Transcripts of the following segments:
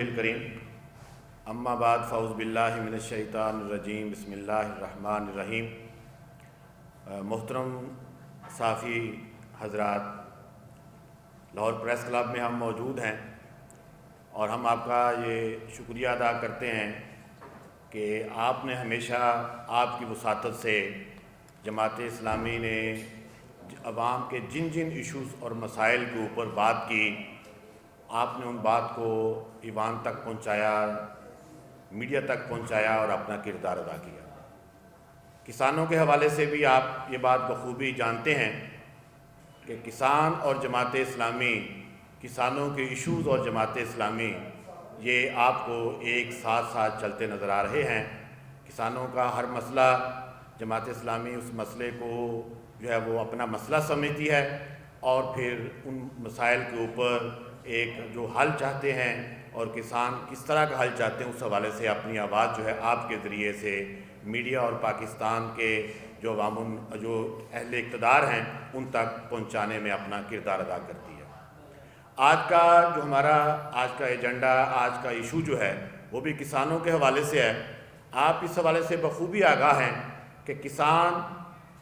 الکریم اما بعد فاعوذ باللہ من الشیطان الرجیم بسم اللہ الرحمن الرحیم۔ محترم صحافی حضرات، لاہور پریس کلب میں ہم موجود ہیں اور ہم آپ کا یہ شکریہ ادا کرتے ہیں کہ آپ نے ہمیشہ آپ کی وساطت سے جماعت اسلامی نے عوام کے جن جن ایشوز اور مسائل کے اوپر بات کی، آپ نے ان بات کو ایوان تک پہنچایا، میڈیا تک پہنچایا اور اپنا کردار ادا کیا۔ کسانوں کے حوالے سے بھی آپ یہ بات بخوبی جانتے ہیں کہ کسان اور جماعت اسلامی، کسانوں کے ایشوز اور جماعت اسلامی یہ آپ کو ایک ساتھ ساتھ چلتے نظر آ رہے ہیں۔ کسانوں کا ہر مسئلہ جماعت اسلامی اس مسئلے کو جو ہے وہ اپنا مسئلہ سمجھتی ہے اور پھر ان مسائل کے اوپر ایک جو حل چاہتے ہیں اور کسان کس طرح کا حل چاہتے ہیں اس حوالے سے اپنی آواز جو ہے آپ کے ذریعے سے میڈیا اور پاکستان کے جو اہل اقتدار ہیں ان تک پہنچانے میں اپنا کردار ادا کرتی ہے۔ آج کا جو ہمارا آج کا ایجنڈا، آج کا ایشو جو ہے وہ بھی کسانوں کے حوالے سے ہے۔ آپ اس حوالے سے بخوبی آگاہ ہیں کہ کسان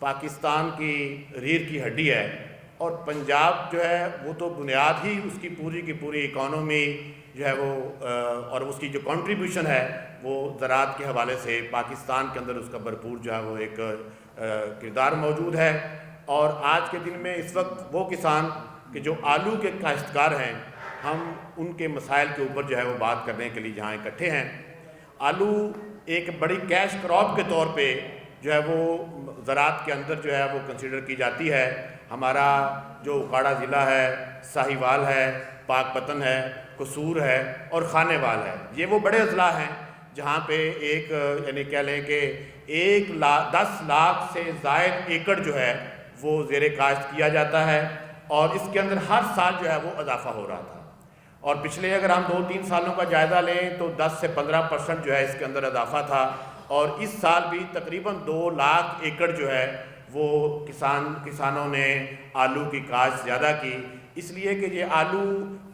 پاکستان کی ریڑھ کی ہڈی ہے اور پنجاب جو ہے وہ تو بنیاد ہی اس کی پوری اکانومی جو ہے وہ اور اس کی جو کنٹریبیوشن ہے وہ زراعت کے حوالے سے پاکستان کے اندر اس کا بھرپور جو ہے وہ ایک کردار موجود ہے۔ اور آج کے دن میں اس وقت وہ کسان کہ جو آلو کے کاشتکار ہیں، ہم ان کے مسائل کے اوپر جو ہے وہ بات کرنے کے لیے جہاں اکٹھے ہیں۔ آلو ایک بڑی کیش کراپ کے طور پہ جو ہے وہ زراعت کے اندر جو ہے وہ کنسیڈر کی جاتی ہے۔ ہمارا جو اکاڑا ضلع ہے، ساہیوال ہے، پاک پتن ہے، قصور ہے اور خانے وال ہے، یہ وہ بڑے اضلاع ہیں جہاں پہ ایک یعنی کہہ لیں کہ 10 لاکھ سے زائد ایکڑ جو ہے وہ زیر کاشت کیا جاتا ہے اور اس کے اندر ہر سال جو ہے وہ اضافہ ہو رہا تھا۔ اور پچھلے اگر ہم 2-3 سالوں کا جائزہ لیں تو 10 سے 15% جو ہے اس کے اندر اضافہ تھا اور اس سال بھی تقریباً 2 لاکھ ایکڑ جو ہے وہ کسانوں نے آلو کی کاشت زیادہ کی، اس لیے کہ یہ آلو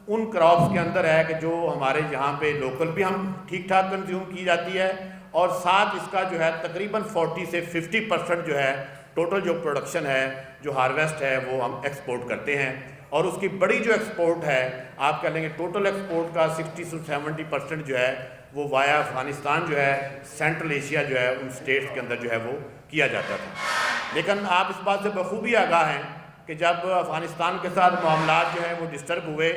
ان کراپس کے اندر ہے کہ جو ہمارے یہاں پہ لوکل بھی ہم ٹھیک ٹھاک کنزیوم کی جاتی ہے اور ساتھ اس کا جو ہے تقریباً 40 سے 50% جو ہے ٹوٹل جو پروڈکشن ہے، جو ہارویسٹ ہے وہ ہم ایکسپورٹ کرتے ہیں اور اس کی بڑی جو ایکسپورٹ ہے آپ کہہ لیں گے ٹوٹل ایکسپورٹ کا 60 سے 70% جو ہے وہ وایا افغانستان جو ہے سینٹرل ایشیا جو ہے ان سٹیٹس کے اندر جو ہے وہ کیا جاتا تھا۔ لیکن آپ اس بات سے بخوبی آگاہ ہیں کہ جب افغانستان کے ساتھ معاملات جو ہیں وہ ڈسٹرب ہوئے،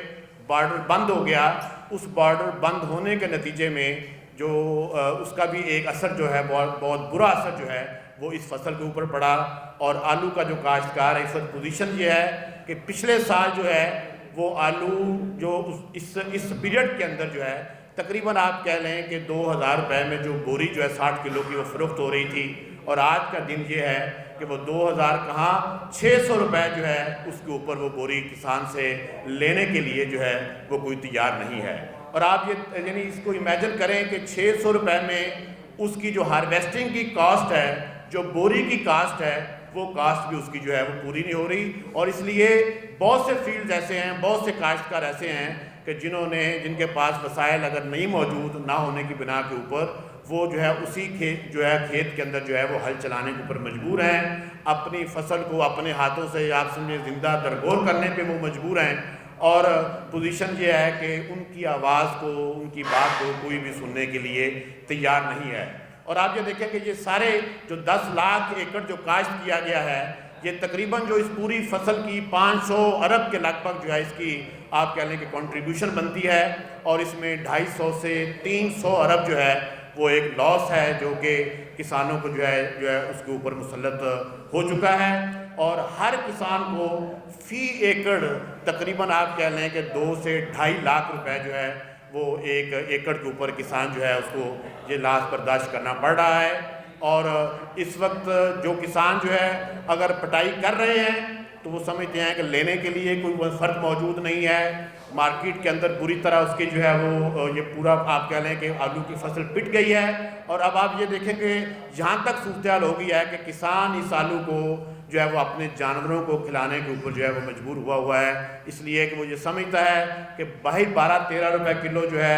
بارڈر بند ہو گیا، اس بارڈر بند ہونے کے نتیجے میں جو اس کا بھی ایک اثر جو ہے بہت برا اثر جو ہے وہ اس فصل کے اوپر پڑا اور آلو کا جو کاشتکار ہے اس وقت پوزیشن یہ ہے کہ پچھلے سال جو ہے وہ آلو جو اس پیریڈ کے اندر جو ہے تقریباً آپ کہہ لیں کہ 2000 روپے میں جو بوری جو ہے 60 کلو کی وہ فروخت ہو رہی تھی اور آج کا دن یہ ہے کہ وہ 2000 کہاں 600 روپے جو ہے اس کے اوپر وہ بوری کسان سے لینے کے لیے جو ہے وہ کوئی تیار نہیں ہے۔ اور آپ یہ یعنی اس کو امیجن کریں کہ 600 روپے میں اس کی جو ہارویسٹنگ کی کاسٹ ہے، جو بوری کی کاسٹ ہے، وہ کاسٹ بھی اس کی جو ہے وہ پوری نہیں ہو رہی اور اس لیے بہت سے فیلڈز ایسے ہیں، بہت سے کاشتکار ایسے ہیں کہ جن کے پاس وسائل اگر نہیں موجود نہ ہونے کی بنا کے اوپر وہ جو ہے اسی کھیت کے اندر جو ہے وہ ہل چلانے کے اوپر مجبور ہیں، اپنی فصل کو اپنے ہاتھوں سے آپ سمجھے زندہ درگور کرنے پہ وہ مجبور ہیں اور پوزیشن یہ ہے کہ ان کی آواز کو، ان کی بات کو کوئی بھی سننے کے لیے تیار نہیں ہے۔ اور آپ یہ دیکھیں کہ یہ سارے جو 10 لاکھ ایکڑ جو کاشت کیا گیا ہے یہ تقریباً جو اس پوری فصل کی 500 ارب کے لگ بھگ جو ہے اس کی آپ کہہ لیں کہ کنٹریبیوشن بنتی ہے اور اس میں 250 سے 300 ارب جو ہے وہ ایک لاس ہے جو کہ کسانوں کو جو ہے اس کے اوپر مسلط ہو چکا ہے اور ہر کسان کو فی ایکڑ تقریباً آپ کہہ لیں کہ 2 سے 2.5 لاکھ روپے جو ہے وہ ایک ایکڑ کے اوپر کسان جو ہے اس کو یہ لاس برداشت کرنا پڑ رہا ہے۔ اور اس وقت جو کسان جو ہے اگر پٹائی کر رہے ہیں تو وہ سمجھتے ہیں کہ لینے کے لیے کوئی فرق موجود نہیں ہے، مارکیٹ کے اندر بری طرح اس کی جو ہے وہ یہ پورا آپ کہہ لیں کہ آلو کی فصل پٹ گئی ہے اور اب آپ یہ دیکھیں کہ یہاں تک صورتحال ہو گئی ہے کہ کسان اس آلو کو جو ہے وہ اپنے جانوروں کو کھلانے کے اوپر جو ہے وہ مجبور ہوا ہے، اس لیے کہ وہ یہ سمجھتا ہے کہ باہر 12-13 روپے کلو جو ہے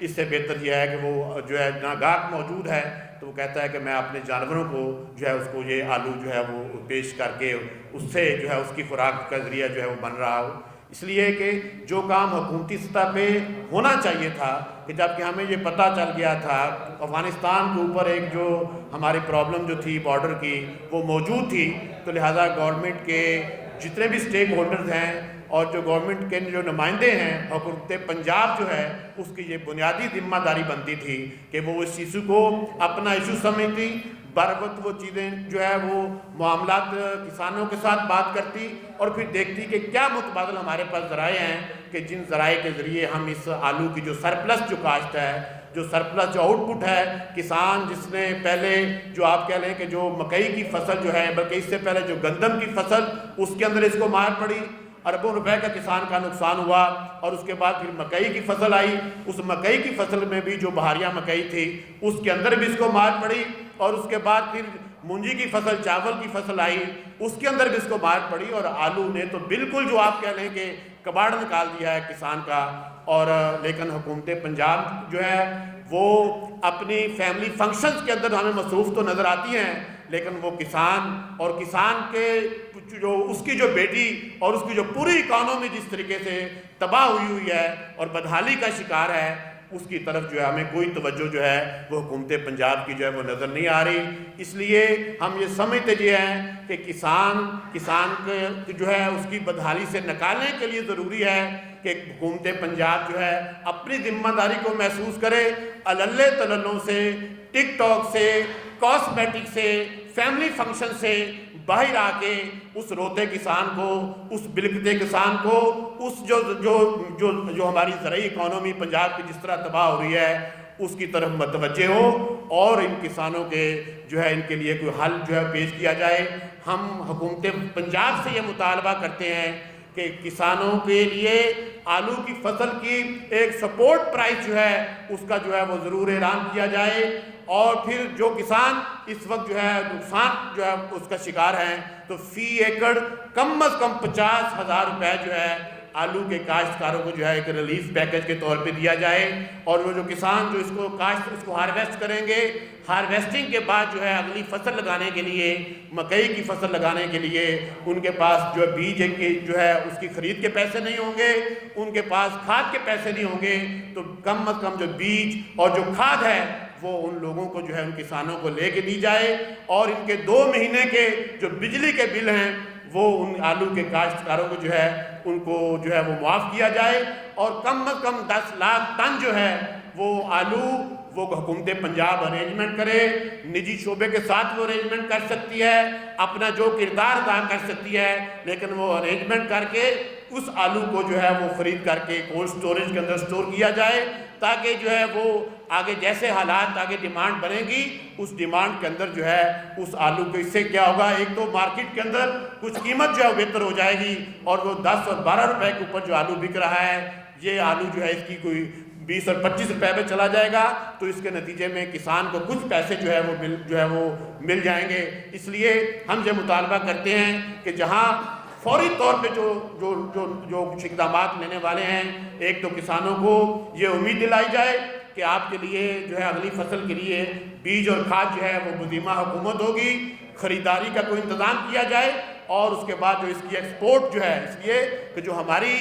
اس سے بہتر یہ ہے کہ وہ جو ہے نہ گاہک موجود ہے تو وہ کہتا ہے کہ میں اپنے جانوروں کو جو ہے اس کو یہ آلو جو ہے وہ پیش کر کے اس سے جو ہے اس کی خوراک کا ذریعہ جو ہے وہ بن رہا ہو. اس لیے کہ جو کام حکومتی سطح پہ ہونا چاہیے تھا کہ جب کہ ہمیں یہ پتہ چل گیا تھا افغانستان کے اوپر ایک جو ہماری پرابلم جو تھی بارڈر کی وہ موجود تھی تو لہٰذا گورنمنٹ کے جتنے بھی سٹیک ہولڈرز ہیں اور جو گورنمنٹ کے جو نمائندے ہیں حکومت پنجاب جو ہے اس کی یہ بنیادی ذمہ داری بنتی تھی کہ وہ اس ایشو کو اپنا ایشو سمجھتی بر وقت وہ چیزیں جو ہے وہ معاملات کسانوں کے ساتھ بات کرتی اور پھر دیکھتی کہ کیا متبادل ہمارے پاس ذرائع ہیں کہ جن ذرائع کے ذریعے ہم اس آلو کی جو سرپلس جو کاشت ہے جو سرپلس جو آؤٹ پٹ ہے کسان جس نے پہلے جو آپ کہہ لیں کہ جو مکئی کی فصل جو ہے بلکہ اس سے پہلے جو گندم کی فصل اس کے اندر اس کو مار پڑی اربوں روپے کا کسان کا نقصان ہوا اور اس کے بعد پھر مکئی کی فصل آئی اس مکئی کی فصل میں بھی جو بہاریہ مکئی تھی اس کے اندر بھی اس کو مار پڑی اور اس کے بعد پھر مونجی کی فصل چاول کی فصل آئی اس کے اندر بھی اس کو مار پڑی اور آلو نے تو بالکل جو آپ کہہ لیں کہ کباڑ نکال دیا ہے کسان کا. اور لیکن حکومت پنجاب جو ہے وہ اپنی فیملی فنکشنز کے اندر ہمیں مصروف تو نظر آتی ہیں لیکن وہ کسان اور کسان کے جو اس کی جو بیٹی اور اس کی جو پوری اکانومی جس طریقے سے تباہ ہوئی ہے اور بدحالی کا شکار ہے اس کی طرف جو ہے ہمیں کوئی توجہ جو ہے وہ حکومت پنجاب کی جو ہے وہ نظر نہیں آ رہی. اس لیے ہم یہ سمجھتے یہ ہیں کہ کسان کے جو ہے اس کی بدحالی سے نکالنے کے لیے ضروری ہے کہ حکومت پنجاب جو ہے اپنی ذمہ داری کو محسوس کرے. اللے تللوں سے ٹک ٹاک سے کاسمیٹک سے فیملی فنکشن سے باہر آ کے اس روتے کسان کو اس بلکتے کسان کو اس جو ہماری زرعی اکانومی پنجاب کی جس طرح تباہ ہو رہی ہے اس کی طرف متوجہ ہو اور ان کسانوں کے جو ہے ان کے لیے کوئی حل جو ہے پیش کیا جائے. ہم حکومت پنجاب سے یہ مطالبہ کرتے ہیں کہ کسانوں کے لیے آلو کی فصل کی ایک سپورٹ پرائس جو ہے اس کا جو ہے وہ ضرور اعلان کیا جائے اور پھر جو کسان اس وقت جو ہے نقصان جو ہے اس کا شکار ہیں تو فی ایکڑ کم از کم 50,000 روپے جو ہے آلو کے کاشتکاروں کو جو ہے ایک ریلیف پیکج کے طور پہ دیا جائے اور وہ جو کسان جو اس کو ہارویسٹ کریں گے ہارویسٹنگ کے بعد جو ہے اگلی فصل لگانے کے لیے مکئی کی فصل لگانے کے لیے ان کے پاس جو بیج جو ہے اس کی خرید کے پیسے نہیں ہوں گے ان کے پاس کھاد کے پیسے نہیں ہوں گے تو کم از کم جو بیج اور جو کھاد ہے وہ ان لوگوں کو جو ہے ان کسانوں کو لے کے دی جائے اور ان کے 2 مہینے کے جو بجلی کے بل ہیں وہ ان آلو کے کاشتکاروں کو جو ہے ان کو جو ہے وہ معاف کیا جائے اور کم از کم 10 لاکھ ٹن جو ہے وہ آلو وہ حکومت پنجاب ارینجمنٹ کرے. نجی شعبے کے ساتھ وہ ارینجمنٹ کر سکتی ہے اپنا جو کردار ادا کر سکتی ہے لیکن وہ ارینجمنٹ کر کے اس آلو کو جو ہے وہ خرید کر کے کولڈ سٹوریج کے اندر سٹور کیا جائے تاکہ جو ہے وہ آگے جیسے حالات آگے ڈیمانڈ بنے گی اس ڈیمانڈ کے اندر جو ہے اس آلو کو اس سے کیا ہوگا ایک تو مارکیٹ کے اندر کچھ قیمت جو ہے بہتر ہو جائے گی اور وہ 10 اور 12 روپے کے اوپر جو آلو بک رہا ہے یہ آلو جو ہے اس کی کوئی 20 اور 25 روپے پہ چلا جائے گا تو اس کے نتیجے میں کسان کو کچھ پیسے جو ہے وہ مل جائیں گے. اس لیے ہم یہ مطالبہ کرتے ہیں کہ جہاں فوری طور پہ جو اقدامات لینے والے ہیں ایک تو کسانوں کو یہ امید دلائی جائے کہ آپ کے لیے جو ہے اگلی فصل کے لیے بیج اور کھاد جو ہے وہ بذمہ حکومت ہوگی خریداری کا کوئی انتظام کیا جائے اور اس کے بعد جو اس کی ایکسپورٹ جو ہے اس لیے کہ جو ہماری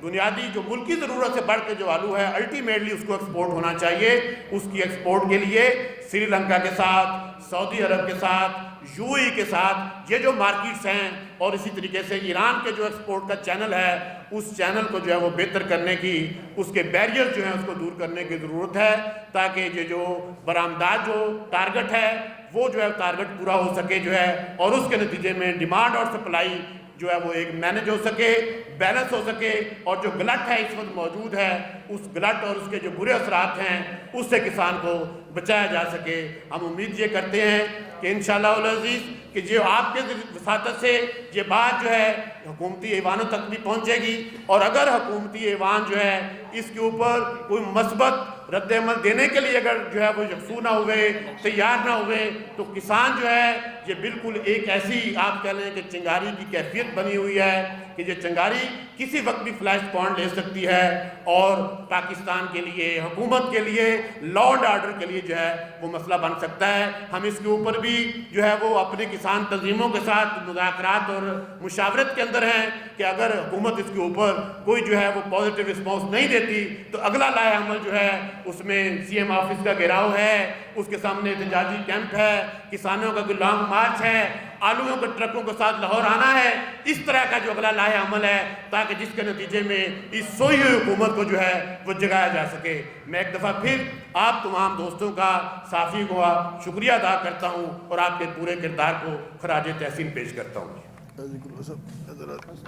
بنیادی جو ملکی ضرورت سے بڑھ کے جو آلو ہے الٹیمیٹلی اس کو ایکسپورٹ ہونا چاہیے. اس کی ایکسپورٹ کے لیے سری لنکا کے ساتھ سعودی عرب کے ساتھ یو اے کے ساتھ یہ جو مارکیٹس ہیں اور اسی طریقے سے ایران کے جو ایکسپورٹ کا چینل ہے اس چینل کو جو ہے وہ بہتر کرنے کی اس کے بیریئر جو ہیں اس کو دور کرنے کی ضرورت ہے تاکہ یہ جو برآمدات جو ٹارگٹ ہے وہ جو ہے ٹارگٹ پورا ہو سکے جو ہے اور اس کے نتیجے میں ڈیمانڈ اور سپلائی جو ہے وہ ایک مینج ہو سکے بیلنس ہو سکے اور جو گلٹ ہے اس وقت موجود ہے اس گلٹ اور اس کے جو برے اثرات ہیں اس سے کسان کو بچایا جا سکے. ہم امید یہ کرتے ہیں کہ انشاءاللہ العزیز کہ جو آپ کے وساطت سے یہ بات جو ہے حکومتی ایوانوں تک بھی پہنچے گی, اور اگر حکومتی ایوان جو ہے اس کے اوپر کوئی مثبت رد عمل دینے کے لیے اگر جو ہے وہ یکسو نہ ہوئے, تیار نہ ہوئے, تو کسان جو ہے یہ بالکل ایک ایسی آپ کہہ لیں کہ چنگاری کی کیفیت بنی ہوئی ہے کہ یہ چنگاری کسی وقت بھی فلیش پوائنٹ لے سکتی ہے, اور پاکستان کے لیے, حکومت کے لیے, لا اینڈ آرڈر کے لیے جو ہے وہ مسئلہ بن سکتا ہے. ہم اس کے اوپر بھی جو ہے وہ اپنے کسان تنظیموں کے ساتھ مذاکرات اور مشاورت کے اندر ہیں کہ اگر حکومت اس کے اوپر کوئی جو ہے وہ پازیٹیو رسپانس نہیں دیتی تو اگلا لائحہ عمل جو ہے اس میں سی ایم آفس کا گھیراؤ ہے, اس کے سامنے احتجاجی کیمپ ہے, کسانوں کا کوئی لانگ مارچ ہے, آلووں کے ٹرکوں کے ساتھ لاہور آنا ہے. اس طرح کا جو اگلا لائحہ عمل ہے تاکہ جس کے نتیجے میں اس سوئی ہوئی حکومت کو جو ہے وہ جگایا جا سکے. میں ایک دفعہ پھر آپ تمام دوستوں کا صافی کو شکریہ ادا کرتا ہوں اور آپ کے پورے کردار کو خراج تحسین پیش کرتا ہوں.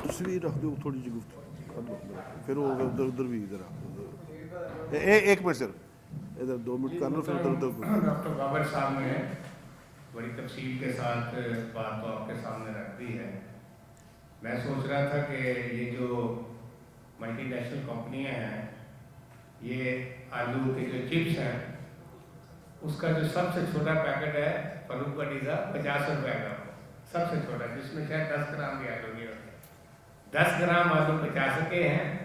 تصویر رکھ دو تھوڑی سی گفتگو پھر وہ ادھر ادھر بھی ادھر ایک منٹ صرف ادھر 2 منٹ کر لو پھر ادھر ادھر. ڈاکٹر بابر صاحب نے بڑی تفصیل کے ساتھ بات تو آپ کے سامنے رکھ دی ہے. میں سوچ رہا تھا کہ یہ جو ملٹی نیشنل کمپنیاں ہیں, یہ آلو کے جو چپس ہیں اس کا جو سب سے چھوٹا پیکٹ ہے فروخت کا ڈیزا 50 روپے کا, سب سے چھوٹا, جس میں شاید 10 گرام بھی آلو نہیں ہوتے. 10 گرام آلو 50 کے ہیں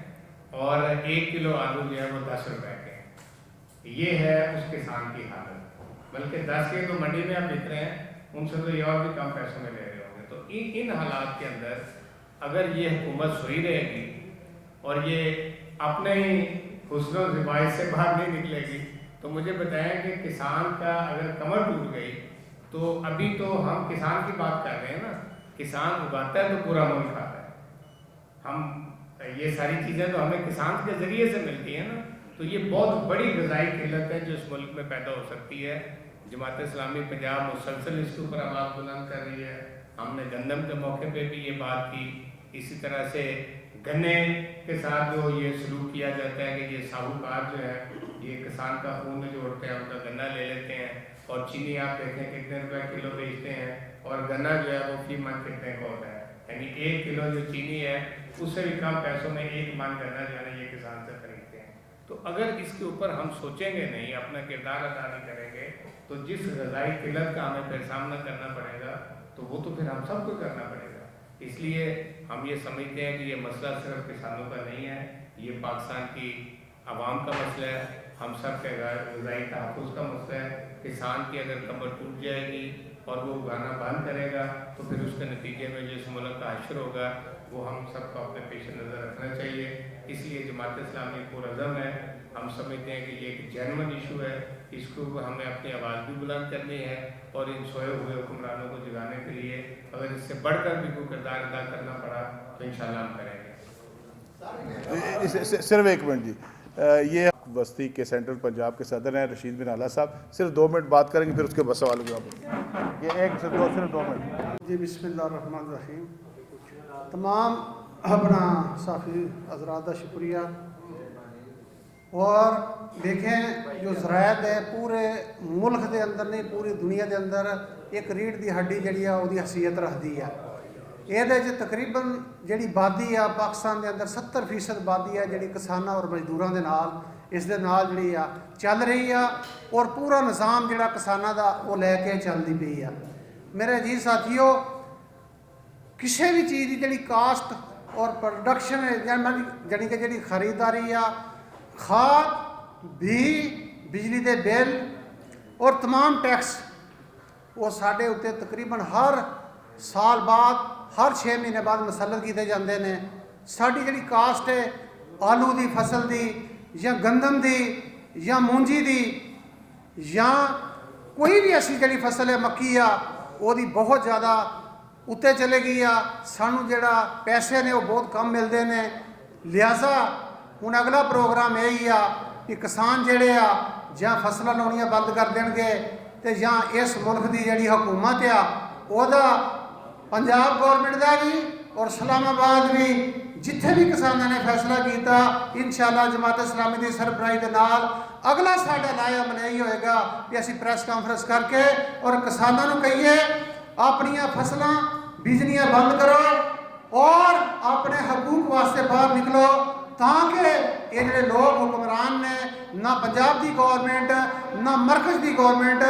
اور 1 کلو آلو جو ہے وہ 10 روپے کے ہیں. یہ ہے اس کسان کی حالت. بلکہ 10 کے تو منڈی میں آپ دیکھ رہے ہیں, ان سے تو یہ اور بھی کم پیسوں میں لے رہے ہوں گے. تو ان حالات کے اندر اگر یہ حکومت سوئی رہے گی اور یہ اپنے ہی حسن و زبائش سے باہر نہیں نکلے گی تو مجھے بتائیں کہ کسان کا اگر کمر ٹوٹ گئی تو ابھی تو ہم کسان کی بات کر رہے ہیں نا, کسان اگاتا ہے تو پورا ملک کھاتا ہے. ہم یہ ساری چیزیں تو ہمیں کسان کے ذریعے سے ملتی ہیں نا, تو یہ بہت بڑی غذائی قلت ہے جو اس ملک میں پیدا ہو سکتی ہے. جماعت اسلامی پنجاب مسلسل اس کے اوپر آواز بلند کر رہی ہے. ہم نے گندم کے موقع پہ بھی یہ بات کی. اسی طرح سے گنے کے ساتھ جو یہ سلوک کیا جاتا ہے کہ یہ ساہوکار جو ہے یہ کسان کا خون میں جوڑتے ہیں, ان کا گنا لے لیتے ہیں, اور چینی آپ دیکھیں کتنے روپے کلو بیچتے ہیں, اور گنا جو ہے وہ فی من کتنے کا ہوتا ہے. یعنی 1 کلو جو چینی ہے اس سے بھی کم پیسوں میں 1 من گنا جو ہے یہ کسان سے خریدتے ہیں. تو اگر اس کے اوپر ہم سوچیں گے نہیں, اپنا کردار ادا نہیں کریں گے, تو جس غذائی قلت کا ہمیں پھر سامنا کرنا پڑے گا تو وہ تو پھر ہم سب کو کرنا پڑے گا. اس لیے ہم یہ سمجھتے ہیں کہ یہ مسئلہ صرف کسانوں کا نہیں ہے, یہ پاکستان کی عوام کا مسئلہ ہے, ہم سب کے غذائی تحفظ کا مسئلہ ہے. کسان کی اگر کمر ٹوٹ جائے گی اور وہ اگانا بند کرے گا تو پھر اس کے نتیجے میں جو اس ملک کا حشر ہوگا وہ ہم سب کو اپنے پیش نظر رکھنا چاہیے. اس لیے جماعت اسلامی پرعزم ہے. ہم سمجھتے ہیں کہ یہ ایک جینون ایشو ہے, اس کے اوپر ہمیں اپنی آواز بھی بلند کرنی ہے, اور ان سوئے ہوئے حکمرانوں کو جگانے کے لیے اگر اس سے بڑھ کر بھی کوئی کردار ادا کرنا پڑا تو انشاءاللہ ہم کریں گے. صرف 1 منٹ جی, یہ بستی کے سینٹرل پنجاب کے صدر ہیں رشید بن اعلیٰ صاحب, صرف 2 منٹ بات کریں گے پھر اس کے بعد سوال ہوگا. یہ صرف 2 منٹ. جی بسم اللہ الرحمن الرحیم. تمام اپنا صافی حضرات کا شکریہ. اور دیکھیں جو زراعت ہے پورے ملک دے اندر نہیں پوری دنیا دے اندر ایک ریڑھ دی ہڈی جڑی ہے وہ حیثیت رکھتی ہے. یہ تقریباً جڑی آبادی ہے پاکستان دے اندر 70% آبادی ہے جڑی کسانوں اور مزدوراں دے نال اس دے نال جڑی ہے چل رہی ہے, اور پورا نظام جڑا کسانوں دا وہ لے کے چلتی پئی ہے. میرے عزیز ساتھیو, کسی بھی چیز کی جڑی کاسٹ اور پروڈکشن جڑی کہ جڑی خریداری ہے, کھاد بھی, بجلی دے بل اور تمام ٹیکس وہ ساڈے اتنے تقریباً ہر سال بعد ہر 6 مہینے بعد مسلط کیتے جاندے نے. ساڈی جڑی کاسٹ ہے آلو دی فصل دی یا گندم دی یا مونجی دی یا کوئی بھی ایسی جڑی فصل ہے مکی آ وہ دی بہت زیادہ اتنے چلے گئی آ. سانو جڑا پیسے نے وہ بہت کم ملتے ہیں. لہٰذا ہوں اگلا پروگرام یہی آ کہ کسان جڑے آ یا فصلیں لونیاں بند کر دیں گے تو یا اس ملک دی جڑی حکومت آ وہ پنجاب گورنمنٹ دا بھی اور اسلام آباد بھی ਜਿੱਥੇ ਵੀ ਕਿਸਾਨਾਂ ਨੇ ਫੈਸਲਾ ਕੀਤਾ ਇਨਸ਼ਾਅੱਲਾ ਜਮਾਤ ਇਸਲਾਮੀ ਦੀ ਸਰਬਰਾਹੀ ਦੇ ਨਾਲ ਅਗਲਾ ਸਾਡਾ ਲਾਇਆ ਅਮਲ ਇਹ ਹੋਏਗਾ ਕਿ ਅਸੀਂ ਪ੍ਰੈਸ ਕਾਨਫਰੰਸ ਕਰਕੇ ਔਰ ਕਿਸਾਨਾਂ ਨੂੰ ਕਹੀਏ ਆਪਣੀਆਂ ਫਸਲਾਂ ਬੀਜਣੀਆਂ ਬੰਦ ਕਰੋ ਔਰ ਆਪਣੇ ਹਕੂਕ ਵਾਸਤੇ ਬਾਹਰ ਨਿਕਲੋ ਤਾਂ ਕਿ ਇਹ ਜਿਹੜੇ ਲੋਕ ਹੁਕਮਰਾਨ ਨੇ ਨਾ ਪੰਜਾਬ ਦੀ ਗੌਰਮੈਂਟ ਨਾ ਮਰਕਜ਼ ਦੀ ਗੌਰਮੈਂਟ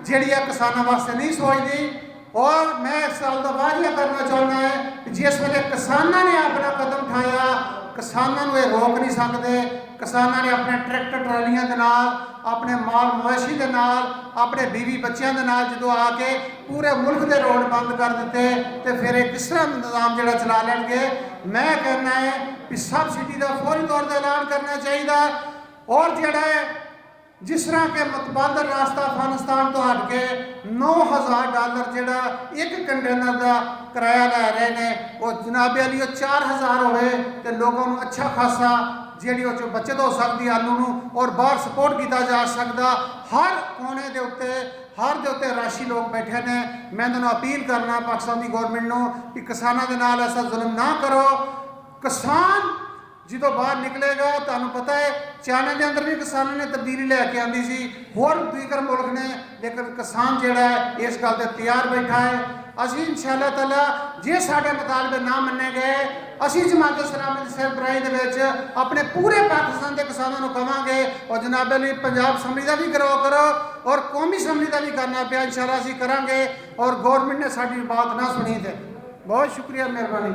ਜਿਹੜੀ ਆ ਕਿਸਾਨਾਂ ਵਾਸਤੇ ਨਹੀਂ ਸੋਚਦੀ। ਔਰ ਮੈਂ ਇਸ ਸਾਲ ਦਾ ਵਾਅਦਾ ਕਰਨਾ ਚਾਹੁੰਦਾ ਹੈ ਕਿ ਜਿਸ ਵੇਲੇ ਕਿਸਾਨਾਂ ਨੇ ਆਪਣਾ ਕਦਮ ਉਠਾਇਆ ਕਿਸਾਨਾਂ ਨੂੰ ਇਹ ਰੋਕ ਨਹੀਂ ਸਕਦੇ। ਕਿਸਾਨਾਂ ਨੇ ਆਪਣੇ ਟਰੈਕਟਰ ਟਰਾਲੀਆਂ ਦੇ ਨਾਲ ਆਪਣੇ ਮਾਲ ਮਵੇਸ਼ੀ ਦੇ ਨਾਲ ਆਪਣੇ ਬੀਵੀ ਬੱਚਿਆਂ ਦੇ ਨਾਲ ਜਦੋਂ ਆ ਕੇ ਪੂਰੇ ਮੁਲਕ ਦੇ ਰੋਡ ਬੰਦ ਕਰ ਦਿੱਤੇ ਤੇ ਫਿਰ ਇਹ ਕਿਸ ਤਰ੍ਹਾਂ ਨਿਜ਼ਾਮ ਜਿਹੜਾ ਚਲਾ ਲੈਣਗੇ। ਮੈਂ ਕਹਿਣਾ ਹੈ ਕਿ ਸਬਸਿਡੀ ਦਾ ਫੌਰੀ ਤੌਰ ਤੇ ਐਲਾਨ ਕਰਨਾ ਚਾਹੀਦਾ ਔਰ ਜਿਹੜਾ ਹੈ ਜਿਸ ਤਰ੍ਹਾਂ ਕਿ ਮੁਤਬਾਦਲ ਰਾਸਤਾ ਅਫਗਾਨਿਸਤਾਨ ਤੋਂ ਹਟ ਕੇ $9,000 ਜਿਹੜਾ ਇੱਕ ਕੰਟੇਨਰ ਦਾ ਕਿਰਾਇਆ ਲੈ ਰਹੇ ਨੇ ਉਹ ਜਨਾਬ ਅਲੀ 4,000 ਹੋਵੇ ਤੇ ਲੋਕਾਂ ਨੂੰ ਅੱਛਾ ਖਾਸਾ ਜਿਹੜੀ ਉਹ 'ਚੋਂ ਬੱਚਤ ਹੋ ਸਕਦੀ ਆਲੂ ਨੂੰ ਔਰ ਬਾਹਰ ਸਪੋਰਟ ਕੀਤਾ ਜਾ ਸਕਦਾ। ਹਰ ਕੋਨੇ ਦੇ ਉੱਤੇ ਰਾਸ਼ੀ ਲੋਕ ਬੈਠੇ ਨੇ। ਮੈਂ ਤੁਹਾਨੂੰ ਅਪੀਲ ਕਰਨਾ ਪਾਕਿਸਤਾਨ ਦੀ ਗੌਰਮੈਂਟ ਨੂੰ ਕਿ ਕਿਸਾਨਾਂ ਦੇ ਨਾਲ ਐਸਾ ਜ਼ੁਲਮ ਨਾ ਕਰੋ। ਕਿਸਾਨ ਜਦੋਂ ਬਾਹਰ ਨਿਕਲੇਗਾ ਤੁਹਾਨੂੰ ਪਤਾ ਹੈ ਚਾਈਨਾ ਦੇ ਅੰਦਰ ਵੀ ਕਿਸਾਨਾਂ ਨੇ ਤਬਦੀਲੀ ਲੈ ਕੇ ਆਂਦੀ ਸੀ ਹੋਰ ਦੀਗਰ ਮੁਲਕ ਨੇ ਲੇਕਿਨ ਕਿਸਾਨ ਜਿਹੜਾ ਹੈ ਇਸ ਗੱਲ ਤੇ ਤਿਆਰ ਬੈਠਾ ਹੈ। ਅਸੀਂ ਇਨਸ਼ਾਅੱਲਾ ਤਾਲਾ ਜੇ ਸਾਡੇ ਮੁਤਾਲਬੇ ਨਾ ਮੰਨੇ ਗਏ ਅਸੀਂ ਜਮਾਤ ਇਸਲਾਮੀ ਦੀ ਸਰਬਰਾਹੀ ਦੇ ਵਿੱਚ ਆਪਣੇ ਪੂਰੇ ਪਾਕਿਸਤਾਨ ਦੇ ਕਿਸਾਨਾਂ ਨੂੰ ਕਵਾਂਗੇ ਔਰ ਜਨਾਬ ਅਲੀ ਪੰਜਾਬ ਅਸੈਂਬਲੀ ਦਾ ਵੀ ਕਰੋ ਔਰ ਕੌਮੀ ਅਸੈਂਬਲੀ ਦਾ ਵੀ ਕਰਨਾ ਪਿਆ ਇਨਸ਼ਾਅੱਲਾ ਅਸੀਂ ਕਰਾਂਗੇ ਔਰ ਗੌਰਮੈਂਟ ਨੇ ਸਾਡੀ ਬਾਤ ਨਾ ਸੁਣੀ ਤੇ ਬਹੁਤ ਸ਼ੁਕਰੀਆ ਮਿਹਰਬਾਨੀ।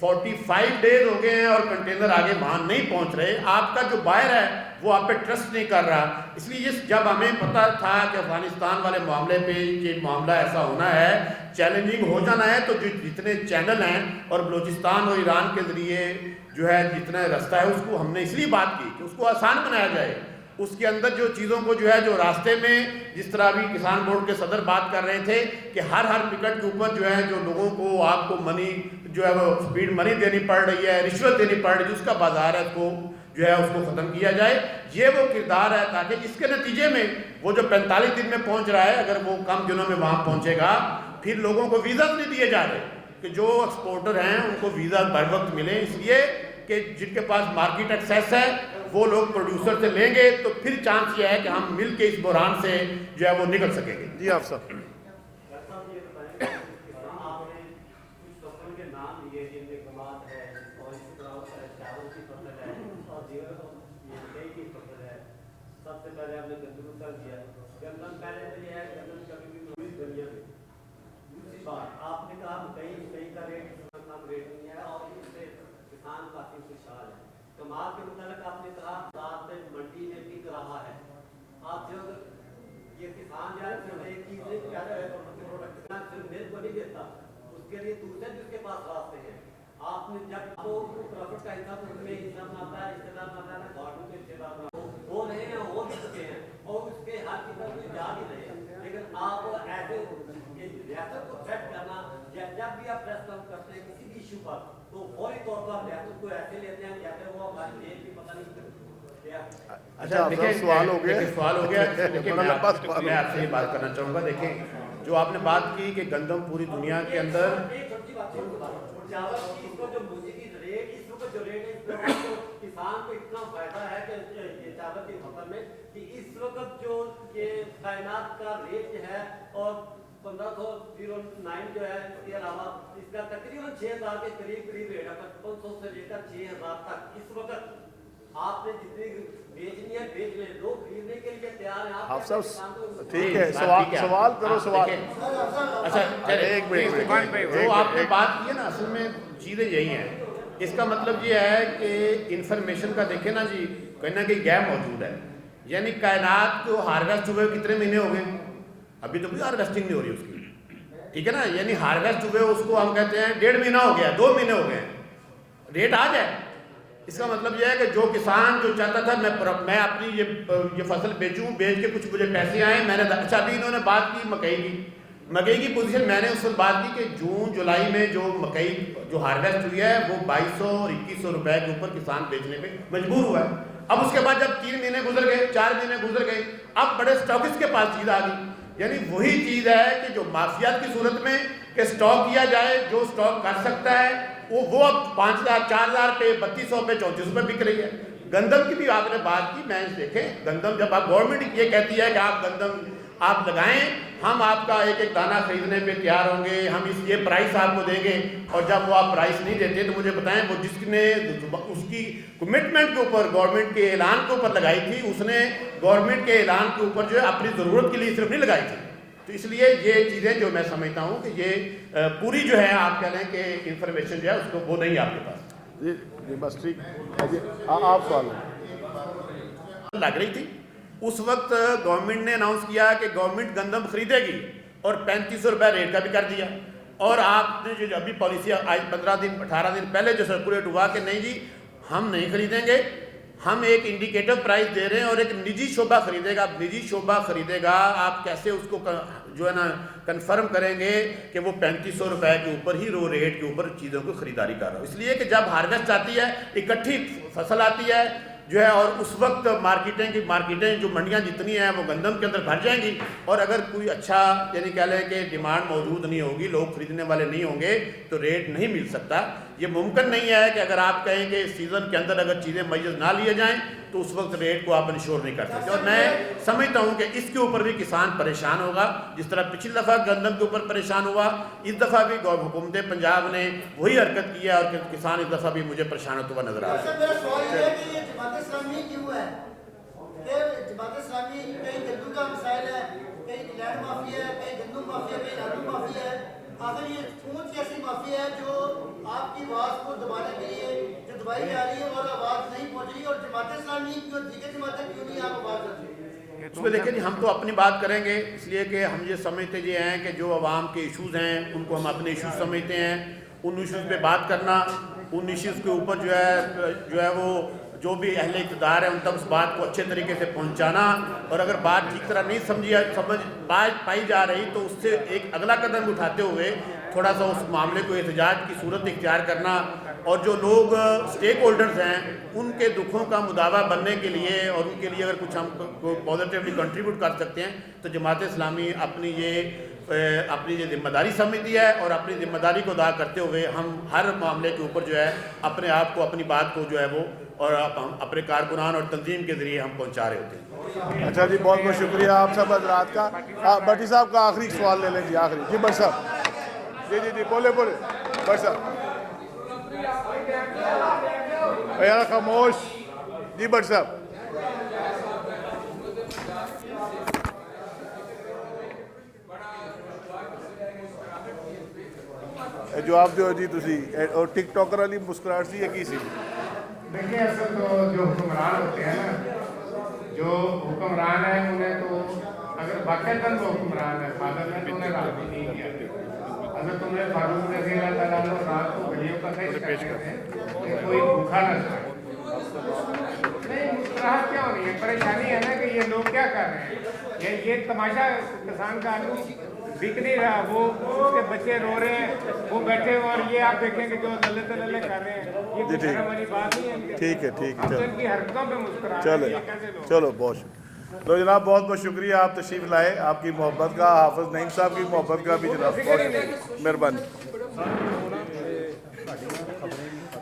45 ڈیز ہو گئے ہیں اور کنٹینر آگے وہاں نہیں پہنچ رہے. آپ کا جو بائر ہے وہ آپ پہ ٹرسٹ نہیں کر رہا. اس لیے جب ہمیں پتہ تھا کہ افغانستان والے معاملے پہ یہ معاملہ ایسا ہونا ہے, چیلنجنگ ہو جانا ہے, تو جتنے چینل ہیں اور بلوچستان اور ایران کے ذریعے جو ہے جتنا رستہ ہے اس کو ہم نے اس لیے بات کی کہ اس کو آسان بنایا جائے. اس کے اندر جو چیزوں کو جو ہے جو راستے میں, جس طرح بھی کسان بورڈ کے صدر بات کر رہے تھے کہ ہر پکٹ کے اوپر جو ہے جو لوگوں کو آپ کو منی جو ہے وہ سپیڈ منی دینی پڑ رہی ہے, رشوت دینی پڑ رہی ہے, اس کا بازار ہے اس کو جو ہے اس کو ختم کیا جائے. یہ وہ کردار ہے تاکہ اس کے نتیجے میں وہ جو 45 دن میں پہنچ رہا ہے, اگر وہ کم دنوں میں وہاں پہنچے گا, پھر لوگوں کو ویزا نہیں دیے جا رہے کہ جو ایکسپورٹر ہیں ان کو ویزا بر وقت ملے. اس لیے کہ جن کے پاس مارکیٹ ایکسیس ہے وہ لوگ پروڈیوسر سے لیں گے, تو پھر چانس یہ ہے کہ ہم مل کے اس بحران سے جو ہے وہ نکل سکیں گے. جی آپ صاحب. سب سے پہلے ہم نے گندم کر دیا. گندم پہلے تو یہ ہے گندم کبھی بھی پوری دنیا میں. دوسری بات آپ نے کہا کئی کا ریٹ کم ریٹ نہیں ہے اور اس سے کسان کافی خوشحال ہے. کمال کے متعلق آپ نے کہا رات میں منڈی میں بک رہا ہے. آپ جب یہ کسان جو ہے ایک چیز نہیں کہتا ہے کسان صرف مل کو نہیں دیتا, اس کے لیے دوسرے بھی اس کے پاس راستے ہیں. آپ نے جب تو پروفٹ کا حساب اس میں حصہ بناتا ہے, حصہ دار بناتا ہے, گورنمنٹ کے حصے دار ہو رہے ہیں, ہو بھی چکے ہیں اور اس کے حل کی طرف کوئی جا بھی رہے ہیں. لیکن آپ ایسے ریاست کو سیٹ کرنا, جب بھی آپ پریس کانفرنس کرتے ہیں کسی بھی ایشو پر, تو فوری طور پر آپ ریاست کو ایسے لیتے ہیں جیسے وہ ہماری دیش کی پتہ نہیں. اچھا سوال ہو گیا, سوال ہو گیا. دیکھیں میں آپ سے یہ بات کرنا چاہوں گا. دیکھیں جو آپ نے بات کی کہ گندم پوری دنیا کے اندر چاول کی اس کو جو موجودی ریٹ, اس وقت جو ریٹ ہے کسان کو اتنا فائدہ ہے کہ یہ چاول کی فصل میں کہ اس وقت جو یہ کائنات کا ریٹ ہے اور 1509 جو ہے, اس کے علاوہ اس کا تقریباً 6000 کے قریب ریٹ ہے, 5500 سے لے کر 6000 تک. اس وقت آپ نے جتنی بیچنی ہے بیچ لیں, لوگ خریدنے کے لیے تیار ہیں. آپ صاحب ٹھیک ہے, سوال کرو سوال. اچھا ایک منٹ, جو آپ نے بات کی ہے نا, اصل میں چیزیں یہی ہیں. اس کا مطلب یہ ہے کہ انفارمیشن کا دیکھیں نا جی, کہیں نہ کہیں گیپ موجود ہے. یعنی کائنات کو ہارویسٹ ہوئے کتنے مہینے ہو گئے, ابھی تو کوئی ہارویسٹنگ نہیں ہو رہی اس کی, ٹھیک ہے نا. یعنی ہارویسٹ ہوئے اس کو ہم کہتے ہیں 1.5 مہینہ ہو گیا, 2 مہینے ہو گئے, ریٹ آ جائے. اس کا مطلب یہ ہے کہ جو کسان جو چاہتا تھا میں اپنی یہ فصل بیچوں, بیچ کے کچھ مجھے پیسے آئیں, میں نے اچھا ابھی انہوں نے بات کی مکئی کی پوزیشن, میں نے اس وقت بات کی کہ جون جولائی میں جو مکئی جو ہارویسٹ ہوئی ہے وہ 2200 اور 2100 روپے کے اوپر کسان بیچنے پہ مجبور ہوا ہے. اب اس کے بعد جب 3 مہینے گزر گئے, 4 مہینے گزر گئے, اب بڑے اسٹاکس کے پاس چیز آ گئی. یعنی وہی چیز ہے کہ جو مافیات کی صورت میں کہ اسٹاک کیا جائے, جو اسٹاک کر سکتا ہے وہ اب 5000 4000 پہ 3200 پہ 3400 پہ بک رہی ہے. گندم کی بھی آپ نے بات کی, میں دیکھیں گندم جب آپ گورنمنٹ یہ کہتی ہے کہ آپ گندم آپ لگائیں, ہم آپ کا ایک ایک دانہ خریدنے پہ تیار ہوں گے, ہم یہ پرائس آپ کو دیں گے, اور جب وہ آپ پرائس نہیں دیتے تو مجھے بتائیں وہ جس نے اس کی کمٹمنٹ کے اوپر گورنمنٹ کے اعلان کے اوپر لگائی تھی, اس نے گورنمنٹ کے اعلان کے اوپر جو ہے اپنی ضرورت کے لیے صرف نہیں لگائی تھی. تو اس لیے یہ چیزیں جو میں سمجھتا ہوں کہ یہ پوری جو ہے آپ کہہ لیں کہ انفارمیشن جو ہے اس کو وہ نہیں آپ کے پاس. جی بس ٹھیک, آپ سوال لگ رہی تھی اس وقت گورنمنٹ نے اناؤنس کیا کہ گورنمنٹ گندم خریدے گی اور 3500 روپے ریٹ کا بھی کر دیا. اور آپ نے جو ابھی پالیسی آج 15 دن 18 دن پہلے جو سرکولیٹ ہوا کہ نہیں جی ہم نہیں خریدیں گے, ہم ایک انڈیکیٹر پرائز دے رہے ہیں اور ایک نجی شعبہ خریدے گا. اب نجی شعبہ خریدے گا, آپ کیسے اس کو جو ہے نا کنفرم کریں گے کہ وہ 3500 روپے کے اوپر ہی رو ریٹ کے اوپر چیزوں کو خریداری کر رہا ہو. اس لیے کہ جب ہارویسٹ آتی ہے, اکٹھی فصل آتی ہے جو ہے, اور اس وقت مارکیٹیں جو منڈیاں جتنی ہیں وہ گندم کے اندر بھر جائیں گی, اور اگر کوئی اچھا یعنی کہہ لیں کہ ڈیمانڈ موجود نہیں ہوگی, لوگ خریدنے والے نہیں ہوں گے, تو ریٹ نہیں مل سکتا. یہ ممکن نہیں ہے کہ اگر آپ کہیں کہ سیزن کے اندر اگر چیزیں میسر نہ لیے جائیں تو اس وقت ریٹ کو آپ انشور نہیں کر سکتے. اور میں سمجھتا ہوں کہ اس کے اوپر بھی کسان پریشان ہوگا, جس طرح پچھلی دفعہ گندم کے اوپر پریشان ہوا, اس دفعہ بھی حکومت پنجاب نے وہی حرکت کی ہے, اور کسان اس دفعہ بھی مجھے پریشان ہوتا ہوا نظر آ رہا ہے. میرا سوال یہ ہے کہ یہ جماعت اسلامی کیوں ہے کہ جماعت اسلامی کہیں گندم کا مسائل ہے, کہیں لینڈ مافیا ہے, کہیں گندم مافیا, کہیں آلو مافیا ہے, آخر یہ پونچھ ایسی مافیا ہے جو آپ کی آواز کو دبانے کے لیے جو دبائی جا رہی ہے اور آواز نہیں پہنچ رہی، اور جماعت اسلامی کیوں دیگر جماعتیں کیوں نہیں آپ آواز رکھیں؟ اس میں دیکھیں جی، ہم تو اپنی بات کریں گے، اس لیے کہ ہم یہ سمجھتے یہ ہیں کہ جو عوام کے ایشوز ہیں ان کو ہم اپنے ایشوز سمجھتے ہیں، ان ایشوز پہ بات کرنا، ان ایشوز کے اوپر جو ہے وہ جو بھی اہل اقتدار ہے ان تک اس بات کو اچھے طریقے سے پہنچانا، اور اگر بات ٹھیک طرح نہیں سمجھ پائی جا رہی تو اس سے ایک اگلا قدم اٹھاتے ہوئے تھوڑا سا اس معاملے کو احتجاج کی صورت اختیار کرنا، اور جو لوگ سٹیک ہولڈرز ہیں ان کے دکھوں کا مداوا بننے کے لیے اور ان کے لیے اگر کچھ ہم پازیٹیولی کنٹریبیوٹ کر سکتے ہیں تو جماعت اسلامی اپنی یہ ذمہ داری سمجھتی ہے، اور اپنی ذمہ داری کو ادا کرتے ہوئے ہم ہر معاملے کے اوپر جو ہے اپنے آپ کو، اپنی بات کو جو ہے وہ اور اپنے کارکنان اور تنظیم کے ذریعے ہم پہنچا رہے ہوتے ہیں۔ اچھا جی، بہت بہت شکریہ آپ سب حضرات کا۔ بٹی صاحب کا آخری سوال لے لیں جی، آخری جی بٹ صاحب، جی بولے بٹ صاحب، یار خاموش جی بٹ صاحب۔ جواب دو جی تسی، اور ٹک ٹاکر والی مسکراہٹ سی ہے کی سی؟ دیکھیں اصل تو جو حکمران ہوتے ہیں نا، جو حکمران ہیں انہیں تو اگر باقاعدہ وہ حکمران ہے فادر نے تو انہیں راضی نہیں کیا۔ اگر تم نے فاروق رضی اللہ تعالیٰ عنہ رات کو گلیوں کا پیش کرتے ہیں کہ کوئی بھوکا نہ جائے، نہیں مسکراہٹ کیا ہونی ہے؟ پریشانی ہے نا کہ یہ لوگ کیا کر رہے ہیں، یہ تماشا کسان کا آلو بک نہیں رہا، وہ اس کے بچے رو رہے ہیں، وہ بیٹھے اور یہ آپ دیکھیں کہ جو للے تللے کر رہے ہیں، یہ کوئی شرم والی بات نہیں ہے۔ ٹھیک ہے ہم تو ان کی حرکتوں پہ مسکرا رہے ہیں، یہ کیسے لوگ؟ چلو بہت شکریہ۔ تو جناب بہت بہت شکریہ آپ تشریف لائے، آپ کی محبت کا، حافظ نعیم صاحب کی محبت کا بھی جناب بہت مہربانی۔